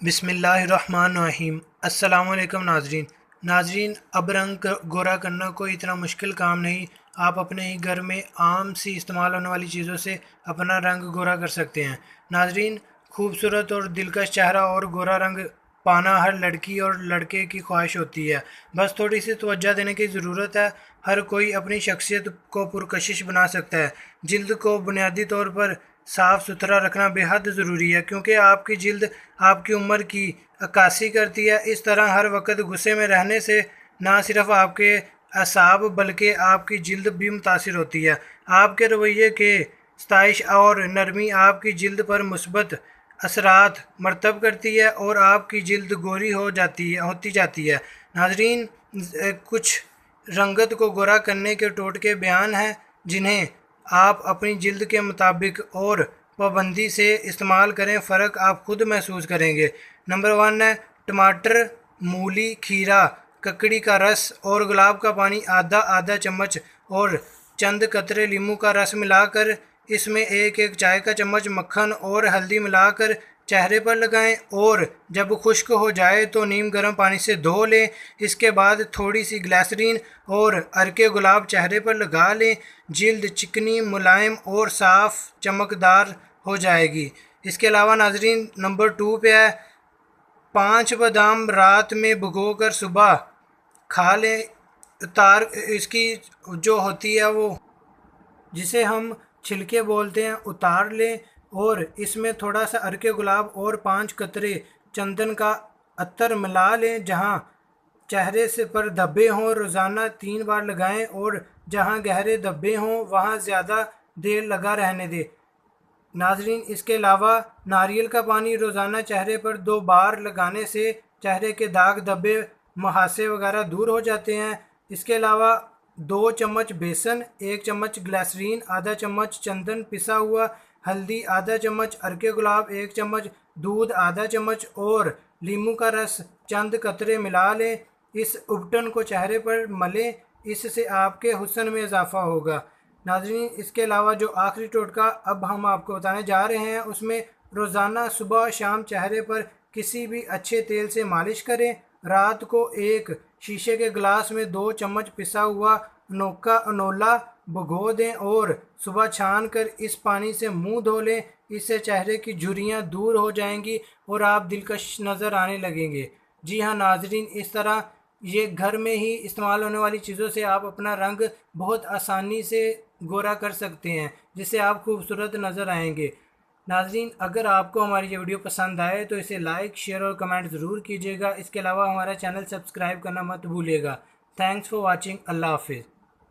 بسم اللہ الرحمن الرحیم۔ السلام علیکم ناظرین، اب رنگ گورا کرنا کوئی اتنا مشکل کام نہیں۔ آپ اپنے ہی گھر میں عام سی استعمال ہونے والی چیزوں سے اپنا رنگ گورا کر سکتے ہیں۔ ناظرین، خوبصورت اور دلکش چہرہ اور گورا رنگ پانا ہر لڑکی اور لڑکے کی خواہش ہوتی ہے، بس تھوڑی سی توجہ دینے کی ضرورت ہے۔ ہر کوئی اپنی شخصیت کو پرکشش بنا سکتا ہے۔ جلد کو بنیادی طور پر صاف ستھرا رکھنا بے حد ضروری ہے، کیونکہ آپ کی جلد آپ کی عمر کی عکاسی کرتی ہے۔ اس طرح ہر وقت غصے میں رہنے سے نہ صرف آپ کے اعصاب بلکہ آپ کی جلد بھی متاثر ہوتی ہے۔ آپ کے رویے کے ستائش اور نرمی آپ کی جلد پر مثبت اثرات مرتب کرتی ہے اور آپ کی جلد گوری ہوتی جاتی ہے۔ ناظرین، کچھ رنگت کو گورا کرنے کے ٹوٹکے بیان ہیں جنہیں آپ اپنی جلد کے مطابق اور پابندی سے استعمال کریں، فرق آپ خود محسوس کریں گے۔ نمبر 1 ہے ٹماٹر، مولی، کھیرا، ککڑی کا رس اور گلاب کا پانی آدھا چمچ اور چند قطرے لیموں کا رس ملا کر اس میں ایک چائے کا چمچ مکھن اور ہلدی ملا کر چہرے پر لگائیں، اور جب خشک ہو جائے تو نیم گرم پانی سے دھو لیں۔ اس کے بعد تھوڑی سی گلیسرین اور عرق گلاب چہرے پر لگا لیں۔ جلد چکنی، ملائم اور صاف چمکدار ہو جائے گی۔ اس کے علاوہ ناظرین، نمبر 2 پہ ہے 5 بادام رات میں بھگو کر صبح کھا لیں۔ اس کی جو ہوتی ہے وہ جسے ہم چھلکے بولتے ہیں، اتار لیں اور اس میں تھوڑا سا عرق گلاب اور 5 قطرے چندن کا عطر ملا لیں۔ جہاں چہرے سے پر دھبے ہوں روزانہ 3 بار لگائیں، اور جہاں گہرے دھبے ہوں وہاں زیادہ دیر لگا رہنے دیں۔ ناظرین، اس کے علاوہ ناریل کا پانی روزانہ چہرے پر 2 بار لگانے سے چہرے کے داغ، دھبے، مہاسے وغیرہ دور ہو جاتے ہیں۔ اس کے علاوہ 2 چمچ بیسن، 1 چمچ گلیسرین، آدھا چمچ چندن پسا ہوا، ہلدی آدھا چمچ، عرق گلاب 1 چمچ، دودھ آدھا چمچ اور لیموں کا رس چند قطرے ملا لیں۔ اس ابٹن کو چہرے پر ملیں، اس سے آپ کے حسن میں اضافہ ہوگا۔ ناظرین، اس کے علاوہ جو آخری ٹوٹکا اب ہم آپ کو بتانے جا رہے ہیں، اس میں روزانہ صبح و شام چہرے پر کسی بھی اچھے تیل سے مالش کریں۔ رات کو ایک شیشے کے گلاس میں 2 چمچ پسا ہوا انولا بھگو دیں اور صبح چھان کر اس پانی سے منہ دھو لیں۔ اس سے چہرے کی جھریاں دور ہو جائیں گی اور آپ دلکش نظر آنے لگیں گے۔ جی ہاں ناظرین، اس طرح یہ گھر میں ہی استعمال ہونے والی چیزوں سے آپ اپنا رنگ بہت آسانی سے گورا کر سکتے ہیں، جس سے آپ خوبصورت نظر آئیں گے۔ ناظرین، اگر آپ کو ہماری یہ ویڈیو پسند آئے تو اسے لائک، شیئر اور کمنٹ ضرور کیجیے گا۔ اس کے علاوہ ہمارا چینل سبسکرائب کرنا مت بھولیے گا۔ Thanks for watching. اللہ حافظ۔